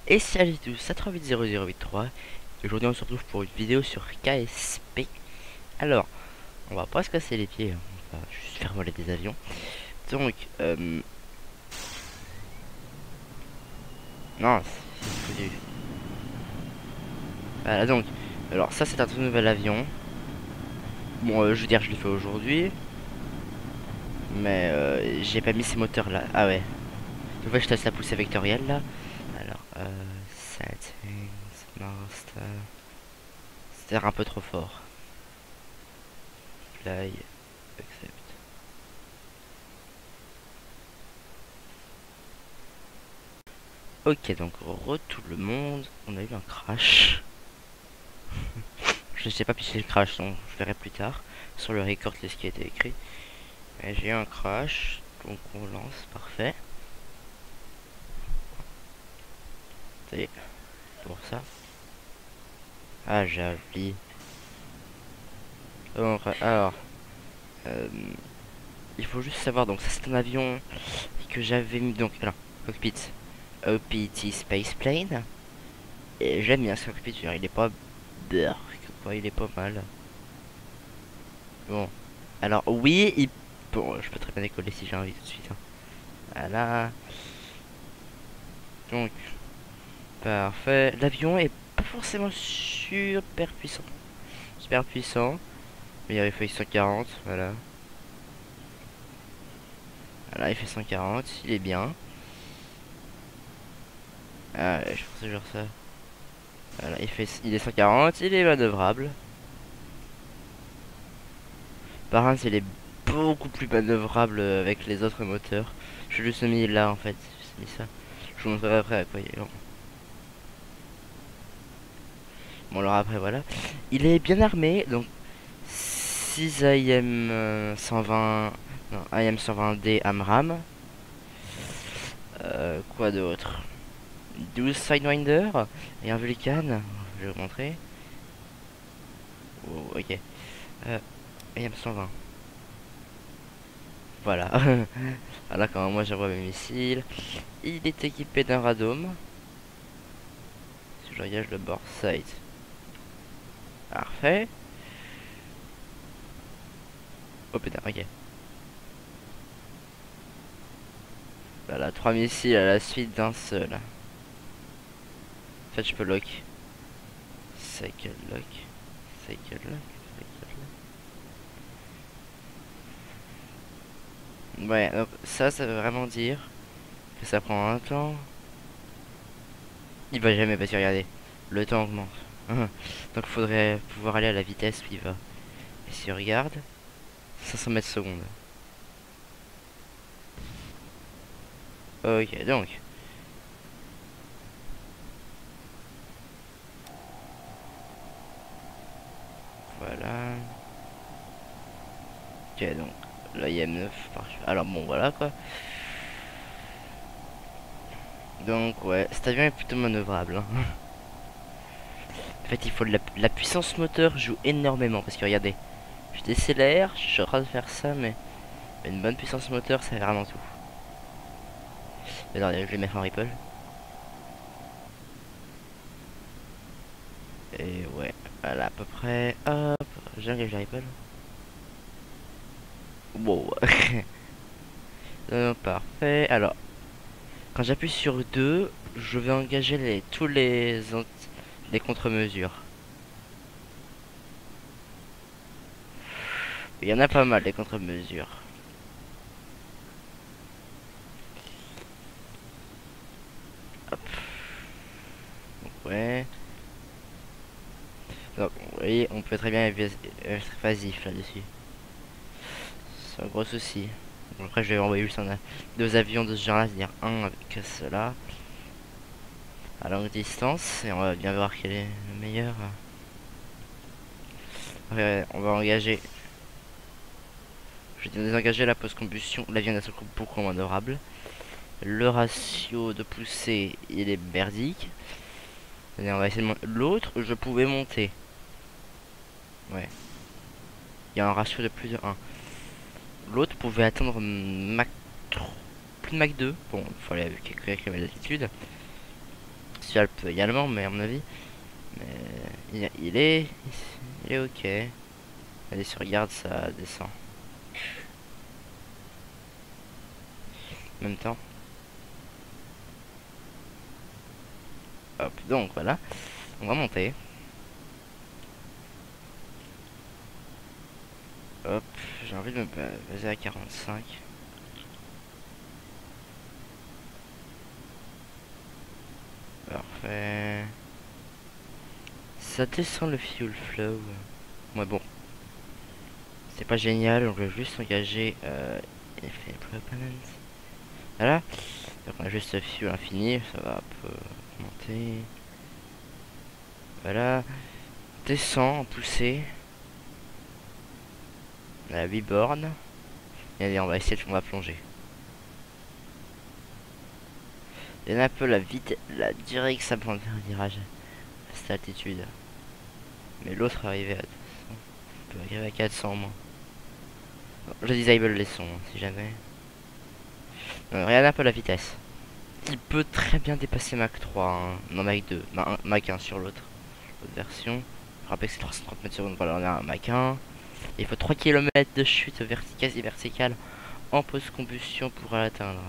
Et salut à tous, c'est 3800883. Aujourd'hui on se retrouve pour une vidéo sur KSP. Alors, on va pas se casser les pieds, hein. On va juste faire voler des avions. Donc, non, c'est foutu. Voilà, donc, alors ça c'est un tout nouvel avion. Bon, je veux dire, je l'ai fait aujourd'hui. Mais j'ai pas mis ces moteurs là. Ah ouais. En fait, je teste la poussée vectorielle là. Alors, settings, master. C'est un peu trop fort. Fly, accept. Ok, donc tout le monde, on a eu un crash. Je sais pas si c'est le crash, donc je verrai plus tard sur le record ce qui a été écrit. J'ai eu un crash, donc on lance, parfait. Ça y est, pour ça. Ah, joli. Donc, alors, euh, il faut juste savoir, donc ça c'est un avion que j'avais mis, donc, alors, cockpit, OPT Space Plane. Et j'aime bien ce cockpit, il est pas berk, quoi, il est pas mal. Bon, alors oui, bon, je peux très bien décoller si j'ai envie tout de suite, hein. Voilà. Donc, parfait. L'avion est pas forcément super puissant. Super puissant. Mais il fait 140, voilà. Voilà, il fait 140, il est bien. Ah, ouais, je pensais genre ça. Voilà, il est 140, il est manœuvrable. Par contre, il est beaucoup plus manœuvrable avec les autres moteurs. Je l'ai mis là en fait. J'ai mis ça. Je vous montrerai après à quoi il est. Bon alors après voilà. Il est bien armé, donc 6 IM 120. Non, IM 120D AMRAM. Quoi d'autre? 12 Sidewinder et un Vulcan. Je vais vous montrer. Oh, ok. IM 120. Voilà. Voilà quand moi j'envoie mes missiles. Il est équipé d'un radome. Si je regarde le bord side. Parfait. Oh putain, ok. Voilà, 3 missiles à la suite d'un seul. En fait, je peux lock. Cycle lock. Cycle lock. Cycle lock. Ouais, donc ça veut vraiment dire que ça prend un temps. Il va jamais, parce que regardez, le temps augmente. Donc faudrait pouvoir aller à la vitesse où il va. Et si on regarde, 500 mètres secondes. Ok, donc. Voilà. Ok, donc. Là, il y a 9 par... Alors bon, voilà quoi. Donc ouais, cet avion est plutôt manœuvrable, hein. En fait, il faut la puissance moteur joue énormément. Parce que regardez, je décélère, je suis en train de faire ça, mais une bonne puissance moteur, ça fait vraiment tout. Alors, je vais mettre en ripple. Et ouais, voilà à peu près. Hop, j'engage la ripple. Wow. Parfait. Alors, quand j'appuie sur 2, je vais engager les contre-mesures. Il y en a pas mal, les contre-mesures. Hop. Donc, ouais. Donc, vous voyez, on peut très bien être évasif là-dessus. C'est un gros souci. Bon, après, je vais envoyer juste deux avions de ce genre-là, c'est-à-dire un avec cela à longue distance, et on va bien voir quel est le meilleur. Après, on va engager. Je vais désengager la post-combustion. L'avion est beaucoup moins manœuvrable. Le ratio de poussée, il est merdique. Allez, on va essayer de l'autre, je pouvais monter. Ouais. Il y a un ratio de plus de 1. L'autre pouvait atteindre Mach 3, plus de Mach 2. Bon, il fallait avec la d'altitude. spatial peut également, mais à mon avis. Mais il est ok. Allez, sur garde, ça descend. En même temps. Hop, donc voilà. On va monter. Hop, j'ai envie de me baser à 45. Parfait. Ça descend le fuel flow. Ouais, bon. C'est pas génial, donc je vais juste engager effet propellant. Voilà. Donc on a juste fuel infini, ça va un peu monter. Voilà. Descend en poussée. On a 8 bornes. Et allez, on va essayer de on va plonger. Il y en a un peu la direction pour faire un virage à cette altitude. Mais l'autre arrivait à 200. On peut arriver à 400 au moins. Bon, je disable les sons si jamais. Regarde un peu la vitesse. Il peut très bien dépasser Mach 3, hein. Non Mach 2, Mach 1 sur l'autre version. Je rappelle que c'est 330 mètres secondes, voilà on a un Mach 1. Il faut 3 km de chute quasi verticale en post-combustion pour l'atteindre.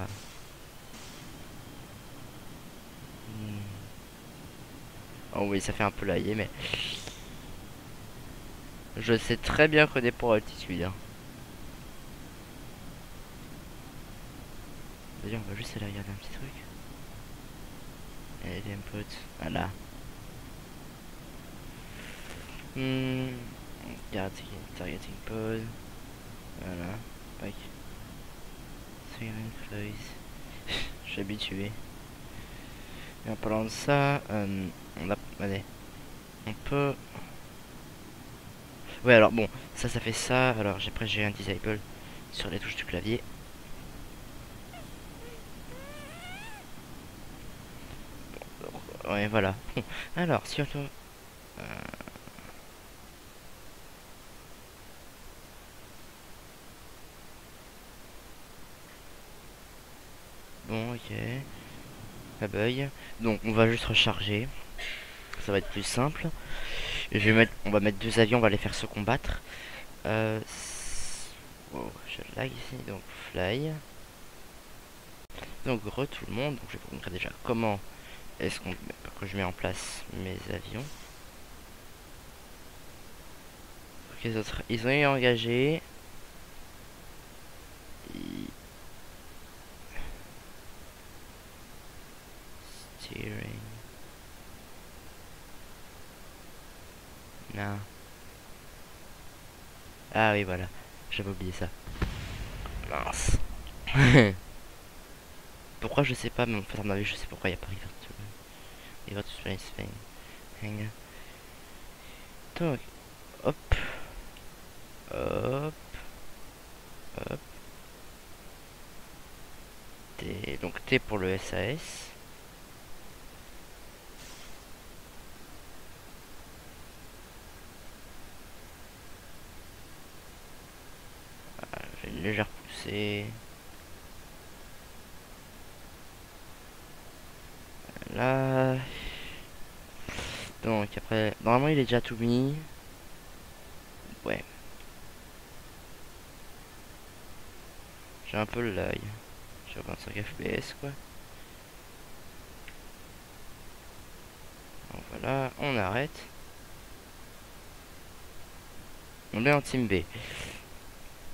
Oh oui, ça fait un peu lailler, mais je sais très bien qu'on est pour altitude. Hein. D'ailleurs, on va juste aller regarder un petit truc. Et les inputs, voilà. Targeting pause. Voilà. Back. Swimming flows. Je suis habitué. Et en parlant de ça, allez, on peut. Ouais, alors bon, ça fait ça. Alors j'ai un disable sur les touches du clavier. Ouais, voilà. Alors, si on peut... Bon, ok. La bug. Donc, on va juste recharger. Ça va être plus simple. On va mettre 2 avions, on va les faire se combattre. Oh, je lag ici. Donc, fly. Donc, tout le monde. Donc, je vais vous montrer déjà comment est-ce que je mets en place mes avions. Donc, les autres, ils ont été engagés. Steering. Non. Ah oui, voilà. J'avais oublié ça. Mince. Pourquoi je sais pas, mais en fait, à mon avis, je sais pourquoi il n'y a pas River to Space Hang. Donc, hop. Hop. Hop. T. Donc, T pour le SAS. J'ai une légère poussée. Là. Donc, après, normalement, il est déjà tout mis. Ouais. J'ai un peu le lag. J'ai 25 FPS, quoi. Donc, voilà, on arrête. On est en team B.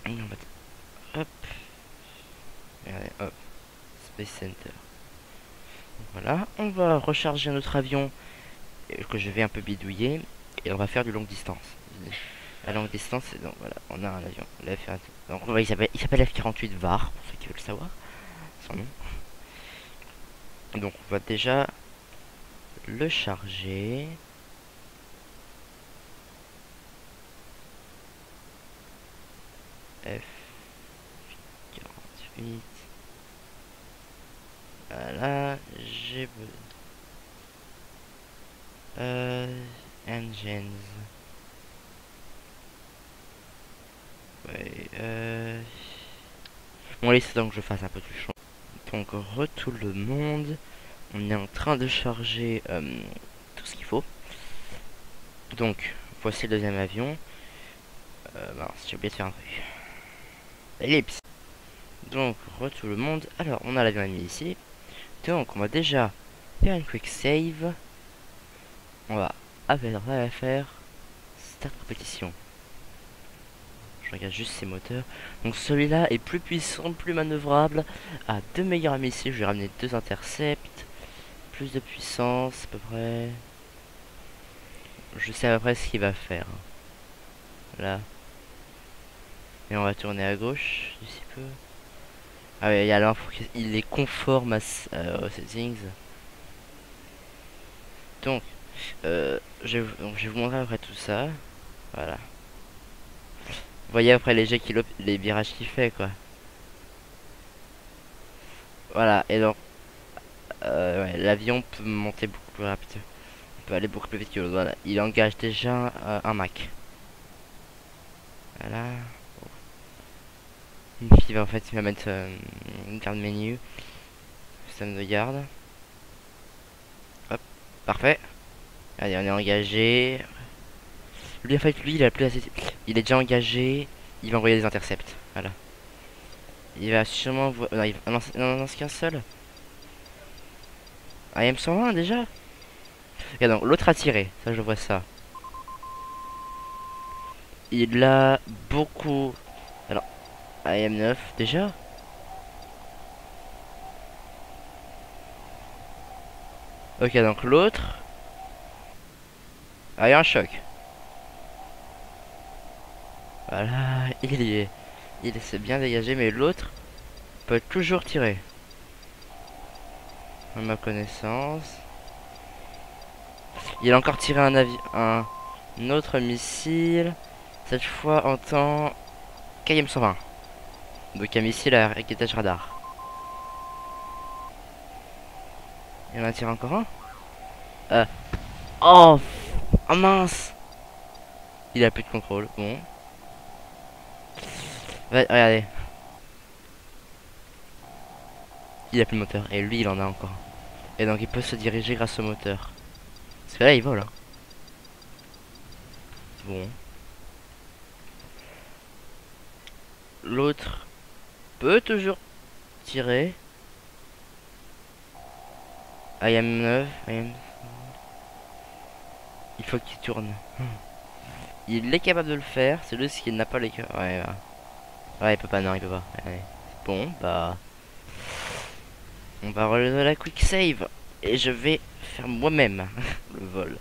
On va hop. Regardez, hop. Space Center. Voilà, on va recharger notre avion que je vais un peu bidouiller et on va faire du longue distance. À longue distance, donc voilà, on a un avion. Donc il s'appelle F-48 VAR, pour ceux qui veulent savoir son nom. Donc on va déjà le charger. F-48. Voilà, j'ai engines. Ouais, bon allez, c'est donc que je fasse un peu plus chaud. Donc retour le monde. On est en train de charger tout ce qu'il faut. Donc, voici le deuxième avion. Mince, j'ai oublié de faire un truc. Ellipse. Donc, tout le monde. Alors, on a l'avion ennemi ici. Donc, on va déjà faire une quick save. On va faire start compétition. Je regarde juste ses moteurs. Donc, celui-là est plus puissant, plus manœuvrable, a 2 meilleurs missiles. Je vais ramener 2 intercepts. Plus de puissance, à peu près. Je sais à peu près ce qu'il va faire. Là. Et on va tourner à gauche d'ici peu. Ah ouais, il y a l'info qu'il est conforme aux settings. Donc, je vais vous montrer après tout ça. Voilà. Vous voyez après les jets les virages qu'il fait quoi. Voilà, et donc ouais, l'avion peut monter beaucoup plus rapide. Il peut aller beaucoup plus vite que l'autre. Voilà. Il engage déjà un Mach. Voilà. Il va en fait il va mettre une carte menu. Système de garde. Hop, parfait. Allez, on est engagé. Lui en fait lui il a plus assez. Il est déjà engagé. Il va envoyer des intercepts. Voilà. Il va sûrement non, non, non, c'est qu'un seul. Ah, M101 déjà. Regarde, donc l'autre a tiré. Ça je vois ça. Il a beaucoup. Alors, AM9 déjà. Ok, donc l'autre. Ah, il y a un choc. Voilà, il s'est bien dégagé, mais l'autre peut toujours tirer. À ma connaissance. Il a encore tiré un autre missile. Cette fois en temps KM120. Donc un missile à raquettage radar. Il en a tiré encore un. Euh. Oh, oh mince. Il a plus de contrôle. Bon. Regardez. Il a plus de moteur. Et lui, il en a encore. Et donc, il peut se diriger grâce au moteur. Parce que là, il vole. Hein. Bon. L'autre peut toujours tirer. IM9. Il faut qu'il tourne. Il est capable de le faire. C'est lui qui n'a pas les cœurs. Ouais, ouais, il peut pas. Non, il peut pas. Ouais. Bon, bah. On va relever la quick save. Et je vais faire moi-même le vol.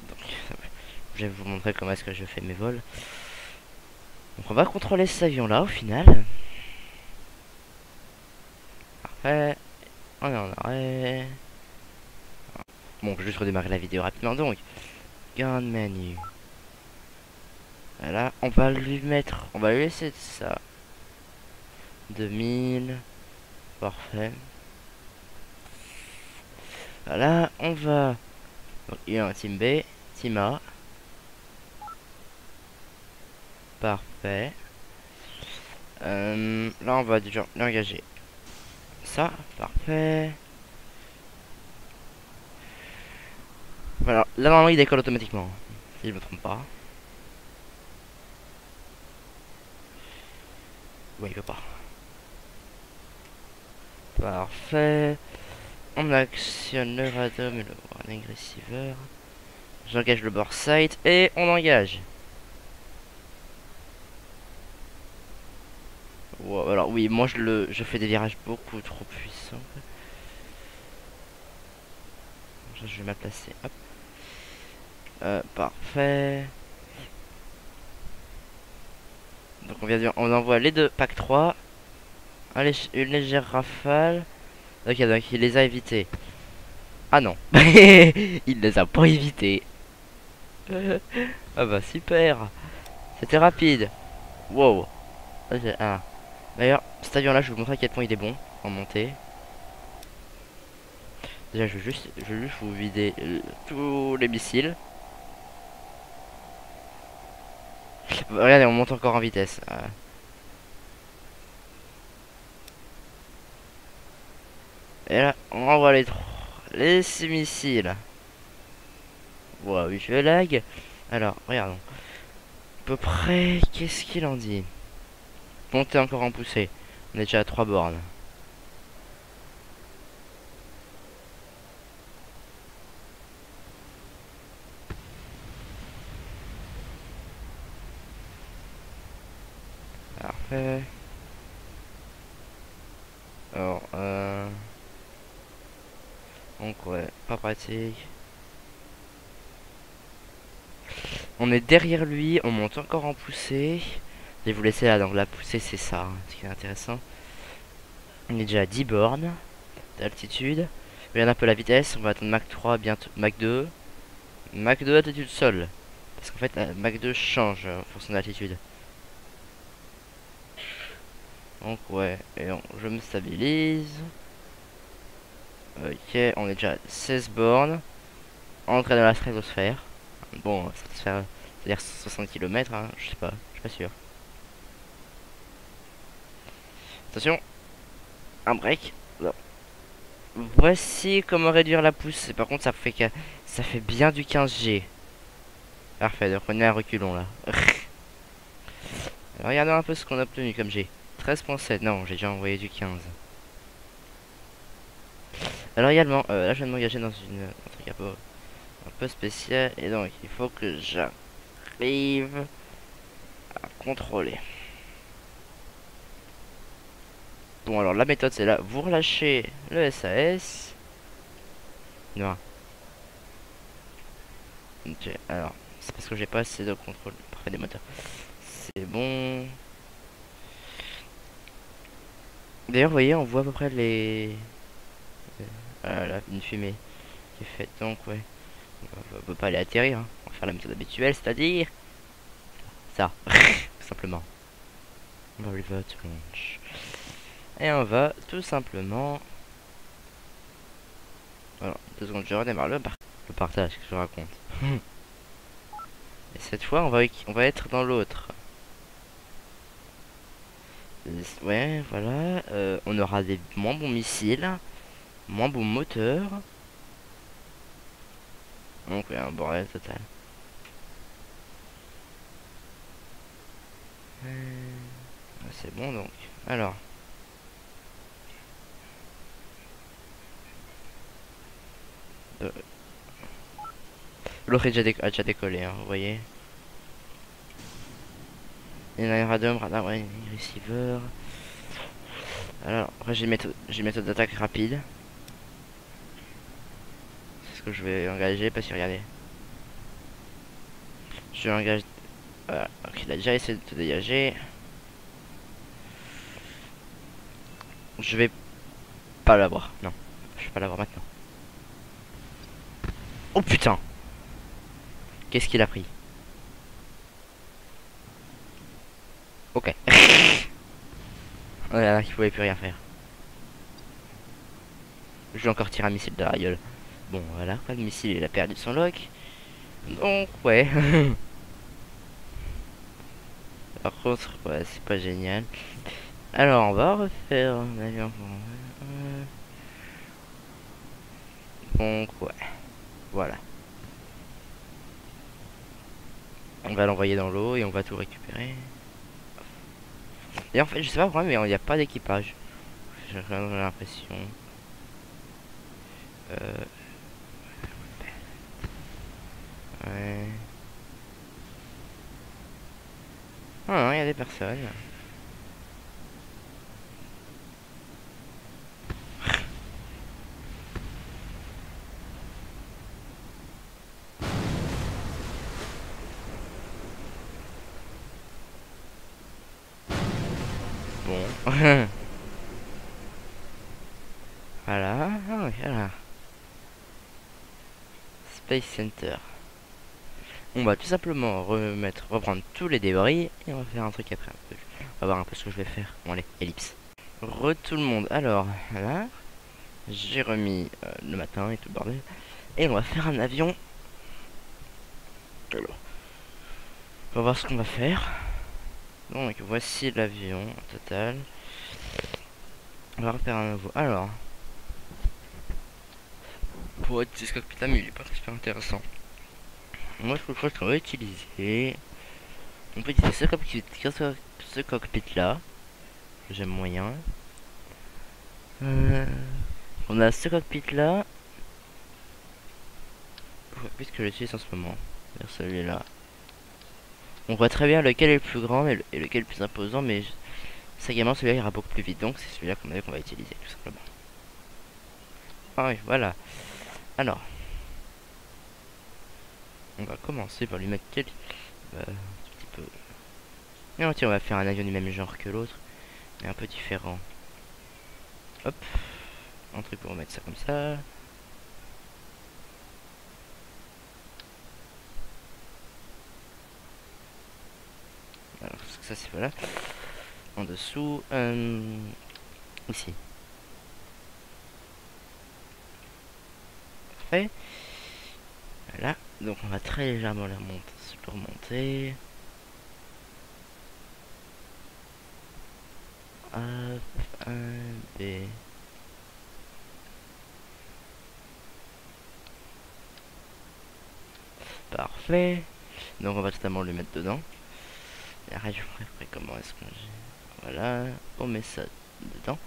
Donc, je vais vous montrer comment est-ce que je fais mes vols. Donc on va contrôler cet avion là au final. Parfait. On est en arrêt. Bon, je vais juste redémarrer la vidéo rapidement donc. Gun menu. Voilà, on va lui mettre. On va lui laisser ça. 2000. Parfait. Voilà, on va. Donc, il y a un team B, team A. Parfait. Là, on va déjà l'engager. Ça, parfait. Voilà, là, normalement, il décolle automatiquement. Si je me trompe pas. Ouais, il peut pas. Parfait. On actionne le radar et le warning receiver. J'engage le bore sight et on engage. Wow, alors oui, moi je fais des virages beaucoup trop puissants. Je vais me placer. Hop. Parfait. Donc on envoie les deux pack 3. Une légère rafale. Ok, donc il les a évités. Ah non. Il les a pas évités. Ah bah super. C'était rapide. Wow. Ah. D'ailleurs, cet avion là, je vais vous montrer à quel point il est bon en montée. Déjà, je vais juste vous vider tous les missiles. Regardez, on monte encore en vitesse. Et là, on envoie les 6 missiles. Wow, oui, je lag. Alors, regardons. À peu près, qu'est-ce qu'il en dit? Montez encore en poussée. On est déjà à 3 bornes. Parfait. Alors, donc ouais, pas pratique. On est derrière lui, on monte encore en poussée. Je vais vous laisser là, donc la poussée c'est ça, hein, ce qui est intéressant. On est déjà à 10 bornes d'altitude. Regarde un peu la vitesse, on va attendre Mach 3, bientôt Mach 2. Mach 2 altitude sol. Parce qu'en fait, Mach 2 change en fonction de l'altitude. Donc ouais, je me stabilise. Ok, on est déjà à 16 bornes. Entrée dans la stratosphère. Bon, stratosphère, c'est-à-dire 60 km, hein, je sais pas, je suis pas sûr. Attention, un break. Non. Voici comment réduire la poussée. Par contre, ça fait bien du 15G. Parfait, donc on est à reculons là. Alors, regardons un peu ce qu'on a obtenu comme G. 13.7, non, j'ai déjà envoyé du 15. Alors également, là je viens de m'engager dans un truc un peu spécial. Et donc, il faut que j'arrive à contrôler. Bon, alors la méthode c'est là, vous relâchez le SAS. Non. Ok, alors, c'est parce que j'ai pas assez de contrôle parfait des moteurs. C'est bon. D'ailleurs, vous voyez, on voit à peu près les... Voilà, là, une fumée qui est faite, donc ouais. On peut pas aller atterrir, hein. On va faire la méthode habituelle, c'est-à-dire... ça, tout simplement. On va revert launch. Et on va tout simplement... Voilà, 2 secondes, je redémarre le partage, que je raconte. Et cette fois, on va être dans l'autre. Ouais, voilà. On aura des moins bons missiles, moins bons moteurs. Donc, ouais, un bordel total. C'est bon donc. Alors. L'autre a déjà décollé, hein, vous voyez. Il y a un aérodrome, radar, ouais, receiver. Alors, après j'ai une méthode d'attaque rapide. C'est ce que je vais engager, parce que regardez. Je engage. Voilà, donc il a déjà essayé de te dégager. Je vais pas l'avoir, non. Je vais pas l'avoir maintenant. Oh putain! Qu'est-ce qu'il a pris? Ok. Oh là là, il pouvait plus rien faire. Je vais encore tirer un missile de la gueule. Bon, voilà, quoi, le missile il a perdu son lock. Donc, ouais. Par contre, ouais, c'est pas génial. Alors, on va refaire un avion. Donc, ouais. Voilà. On va l'envoyer dans l'eau et on va tout récupérer. Et en fait, je sais pas pourquoi, mais il n'y a pas d'équipage. J'ai l'impression. Ouais. Ah non, il y a des personnes. Bon. Voilà. Ah, voilà. Space Center. On va tout simplement reprendre tous les débris et on va faire un truc après. On va voir un peu ce que je vais faire. Bon allez, ellipse. Tout le monde. Alors, voilà. J'ai remis le matin et tout le bordel. Et on va faire un avion. Alors, on va voir ce qu'on va faire. Donc voici l'avion total. On va refaire un nouveau. Alors, pour utiliser ce cockpit là, mais il est pas super intéressant. Moi je crois qu'on va utiliser. On peut utiliser ce cockpit là. J'aime moyen. On a ce cockpit là. Le cockpit que j'utilise en ce moment. C'est celui-là. On voit très bien lequel est le plus grand et lequel est le plus imposant, mais ça également celui-là ira beaucoup plus vite, donc c'est celui-là qu'on va utiliser tout simplement. Ah oui, voilà. Alors, on va commencer par lui mettre quelques... un petit peu... Non, tiens, on va faire un avion du même genre que l'autre, mais un peu différent. Hop, un truc pour mettre ça comme ça. Alors, ça c'est voilà. En dessous, ici. Parfait. Voilà. Donc on va très légèrement le remonter. Hop, un B. Parfait. Donc on va totalement le mettre dedans. Et après je ferai comment est-ce que j'ai... Voilà. On met ça dedans.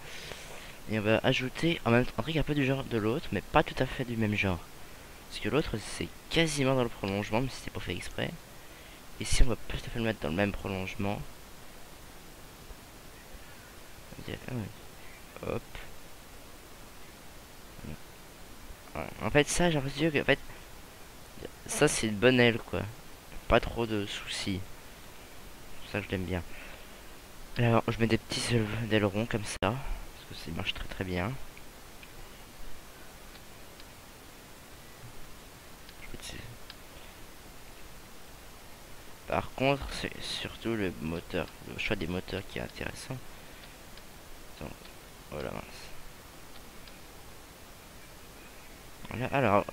Et on va ajouter en même temps un truc un peu du genre de l'autre, mais pas tout à fait du même genre. Parce que l'autre c'est quasiment dans le prolongement, mais c'est pas fait exprès. Ici on va pas tout à fait le mettre dans le même prolongement. Hop. Ouais. En fait ça j'ai l'impression que en fait ça c'est une bonne aile quoi. Pas trop de soucis. C'est pour ça que je l'aime bien. Alors je mets des petits ailerons comme ça. Parce que ça marche très très bien. Par contre, c'est surtout le moteur, le choix des moteurs qui est intéressant. Donc, voilà, mince. Voilà, alors,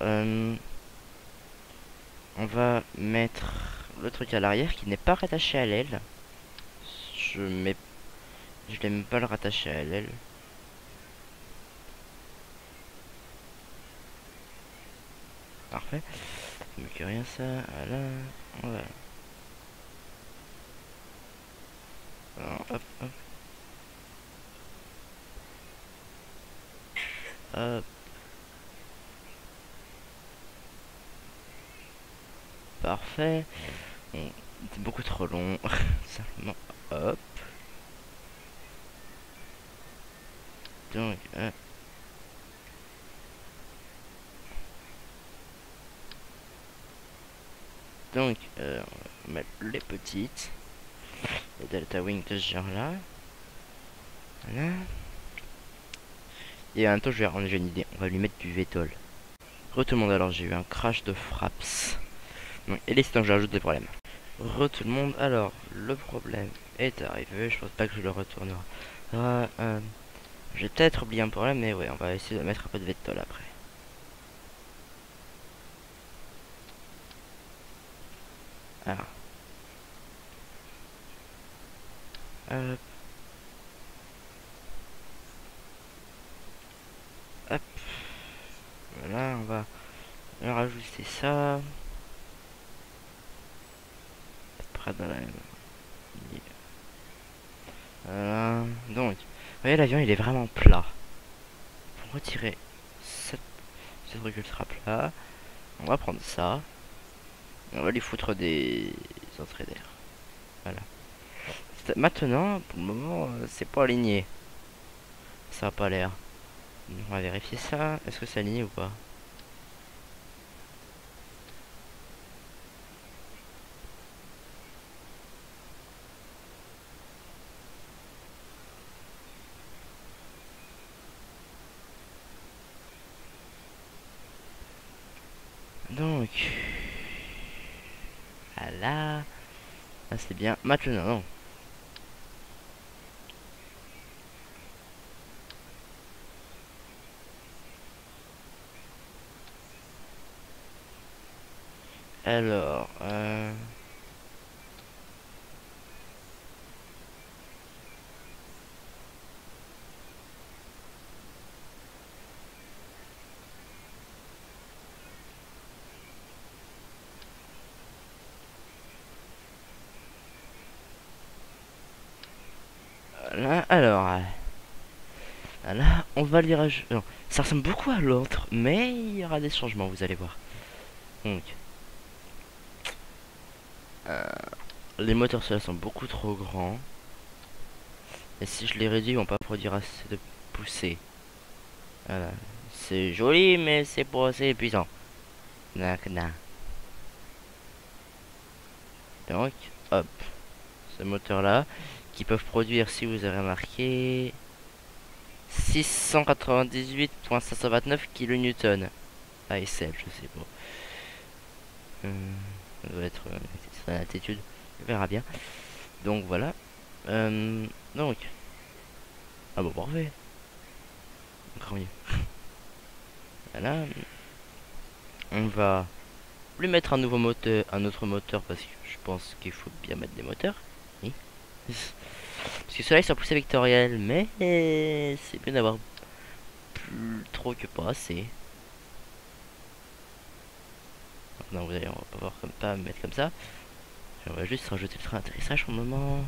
on va mettre le truc à l'arrière qui n'est pas rattaché à l'aile. Je n'aime pas le rattacher à l'aile. Parfait. Mieux que rien ça. Voilà. Voilà. Alors, hop, hop. Hop. Parfait. Bon, c'est beaucoup trop long. Simplement. Hop. Donc, on va mettre les petites. Les Delta Wing de ce genre là. Voilà. Et en même temps, j'ai une idée. On va lui mettre du Vétol. Re tout le monde, alors j'ai eu un crash de fraps. Donc, et les que j'ajoute des problèmes. Re tout le monde, alors le problème est arrivé. Je pense pas que je le retournerai. J'ai peut-être oublié un problème, mais ouais, on va essayer de mettre un peu de Vétol après. Alors. Hop. Hop. Voilà, on va rajouter ça. Près dans la même. Voilà. Donc, vous voyez, l'avion il est vraiment plat. Pour retirer ce truc ultra plat, on va prendre ça. Et on va lui foutre des entrées d'air. Voilà. Maintenant, pour le moment, c'est pas aligné. Ça a pas l'air. On va vérifier ça. Est-ce que c'est aligné ou pas? Donc, voilà. Ah, c'est bien. Maintenant, non. Alors, Là, alors, là, on va lire. Non, ça ressemble beaucoup à l'autre, mais il y aura des changements, vous allez voir. Donc, euh, les moteurs ceux-là sont beaucoup trop grands. Et si je les réduis, ils vont pas produire assez de poussée. Voilà. C'est joli, mais c'est pas assez puissant. Donc, hop, ce moteur-là, qui peuvent produire, si vous avez remarqué, 698,529 kN. ASL, je sais pas. Ça doit être une altitude. On verra bien. Donc voilà. Donc. Ah bon, parfait. Encore mieux. Voilà. On va lui mettre un nouveau moteur, un autre moteur parce que je pense qu'il faut bien mettre des moteurs. Oui. Parce que ceux-là ils sont poussés vectoriels, mais c'est bien d'avoir plus trop que pas assez. Non, vous allez, on va pas voir comme pas mettre comme ça. On va juste rajouter le train d'atterrissage pour le moment.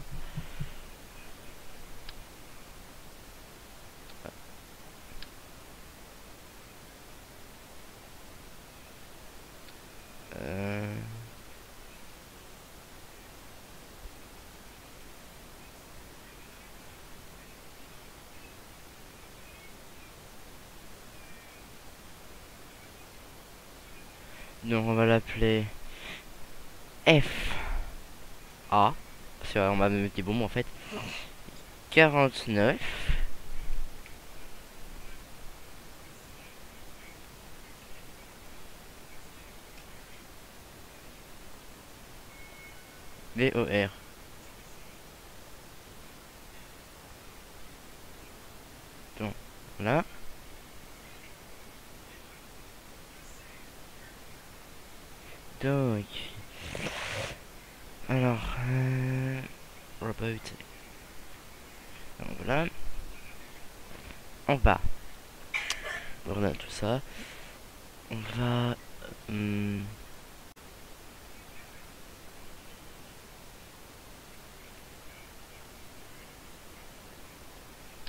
Euh... Donc on va l'appeler F A. Parce qu'on m'a mis des bons mots en fait. 49. VOR. Donc là. Donc. Alors. Robot. Donc voilà. On va. Voilà tout ça. On va.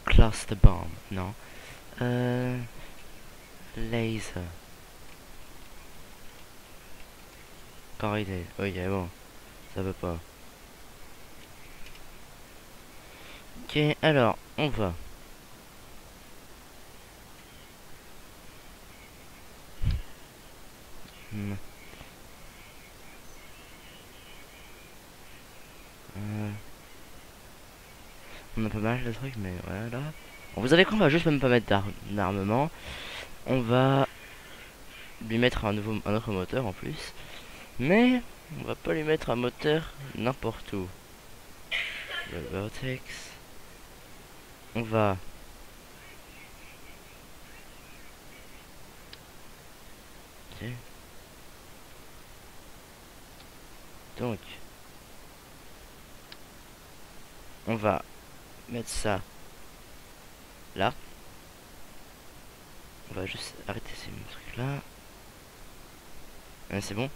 Cluster bomb. Non. Laser. Corridor. Ok, bon. Ça veut pas. Ok, alors, on va. Hmm. On a pas mal de trucs, mais voilà. Bon, vous savez qu'on va juste même pas mettre d'armement. On va lui mettre un autre moteur en plus. Mais on va pas lui mettre un moteur n'importe où. Le Vertex. On va. Ok. Donc. On va mettre ça là. On va juste arrêter ces trucs là. Ah, c'est bon.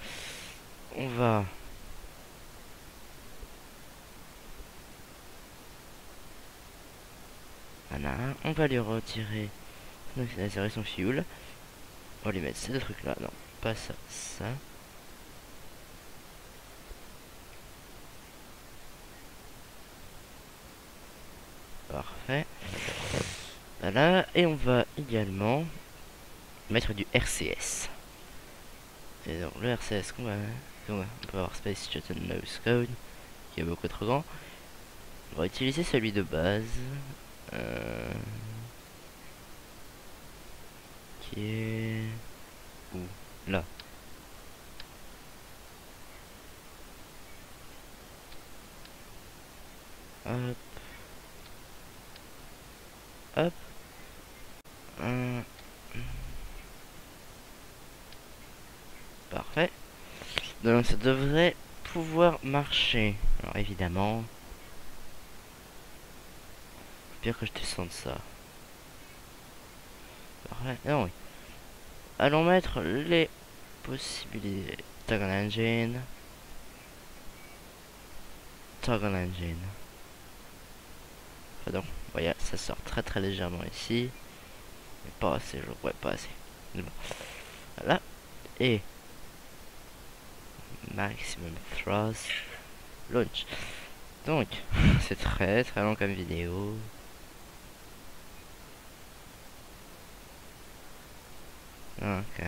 On va. Voilà. On va lui retirer son fuel. On va lui mettre ces deux trucs là. Non, pas ça. Ça. Parfait. Voilà. Et on va également mettre du RCS. Et donc le RCS qu'on va. Donc, on peut avoir Space Shuttle Nose Code qui est beaucoup trop grand. On va utiliser celui de base. Qui est où? Là. Hop. Hop. Parfait. Donc ça devrait pouvoir marcher. Alors évidemment. Pire que je descende ça. Parfait. Non, oui. Allons mettre les possibilités. Toggle engine. Toggle engine. rentre. Donc, vous voyez, ça sort très légèrement ici. Mais pas assez, ouais, pas assez. Mais bon. Voilà. Et maximum thrust launch. Donc, c'est très long comme vidéo. Ok.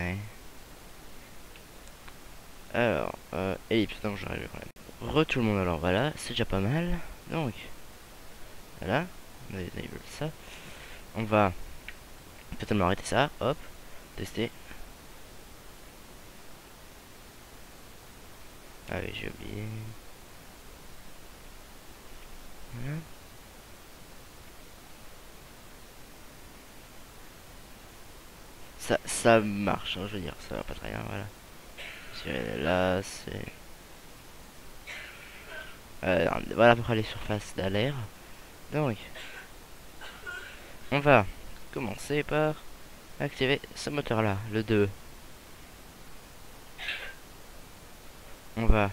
Alors, ellipse, donc j'arrive quand même. Tout le monde, alors voilà, c'est déjà pas mal. Donc, voilà, on a enable ça. On va totalement arrêter ça, hop, tester. Ah oui, j'ai oublié. Voilà. Ça marche, hein, je veux dire, ça va pas très bien, voilà. Là, c'est... voilà pour les surfaces d'alerte. Donc, on va commencer par activer ce moteur là, le 2. On va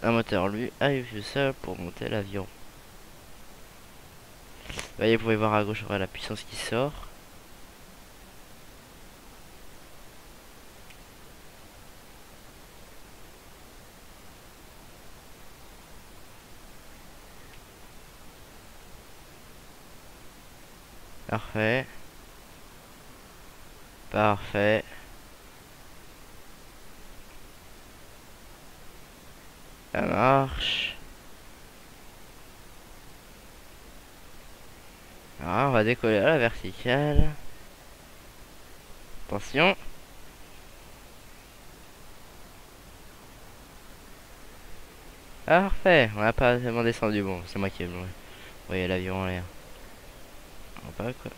un moteur lui arrive ça pour monter l'avion. Vous pouvez voir à gauche la puissance qui sort. Parfait. Parfait. Ça marche. Alors, on va décoller à la verticale. Attention. Parfait. On n'a pas vraiment descendu. Bon, c'est moi qui ai bleu. Vous voyez l'avion en l'air. On va pas quoi.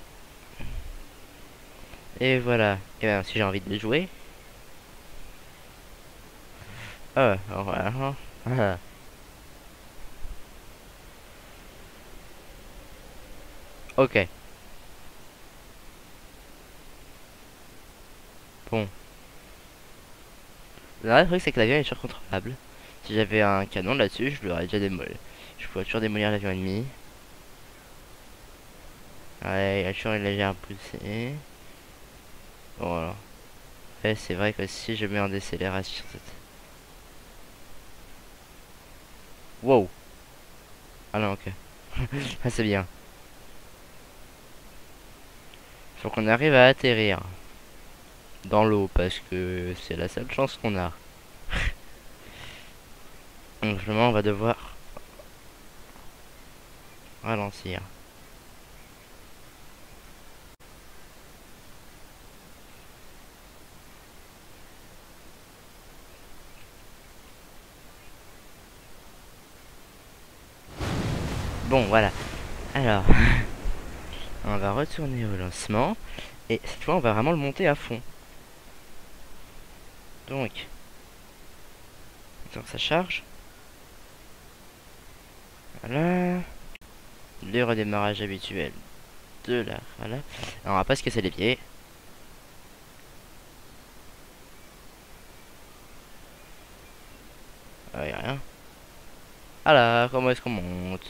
Et voilà. Et bien, si j'ai envie de jouer. Ah, voilà. Ah. Ok. Bon. Là, le truc, c'est que l'avion est toujours contrôlable. Si j'avais un canon là-dessus, je l'aurais déjà démoli. Je pourrais toujours démolir l'avion ennemi. Ouais, il y a toujours une légère poussée. Bon, voilà. Et c'est vrai que si je mets en décélération, wow. Ah non, ok. Ah, c'est bien. Faut qu'on arrive à atterrir dans l'eau parce que c'est la seule chance qu'on a. Donc vraiment on va devoir ralentir. Bon voilà. Alors on va retourner au lancement et cette fois on va vraiment le monter à fond. Donc ça charge. Voilà. Le redémarrage habituel de là. Voilà. Alors on va pas se casser les pieds. Ah, y a rien. Ah là, comment est-ce qu'on monte?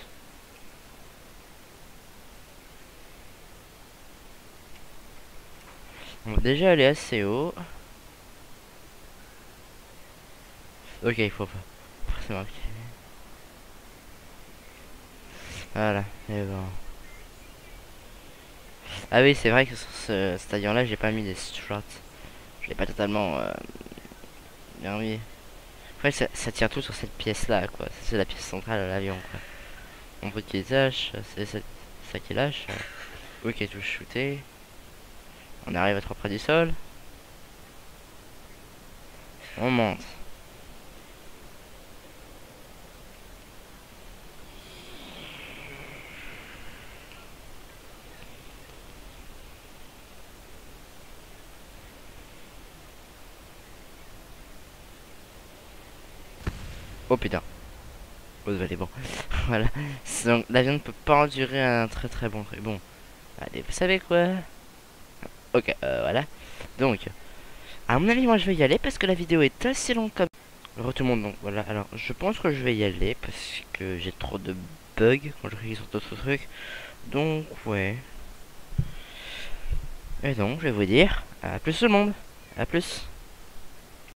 On va déjà aller assez haut. Ok, il faut pas. C'est marqué. Voilà, et bon. Ah oui, c'est vrai que sur cet avion là, j'ai pas mis des struts. Je l'ai pas totalement bien mis. Après, ça tient tout sur cette pièce là, quoi. C'est la pièce centrale de l'avion, quoi. On peut qu'il lâche, c'est ça qui lâche. Ok, tout shooté. On arrive à trop près du sol. On monte. Oh putain. Oh, désolé, bon. Voilà. Donc, l'avion ne peut pas endurer un très bon truc. Bon. Allez, vous savez quoi? Ok, voilà. Donc, à mon avis, moi je vais y aller parce que la vidéo est assez longue comme. Re tout le monde, donc voilà. Alors, je pense que je vais y aller parce que j'ai trop de bugs quand je clique sur d'autres trucs. Donc, ouais. Et donc, je vais vous dire à plus tout le monde. À plus.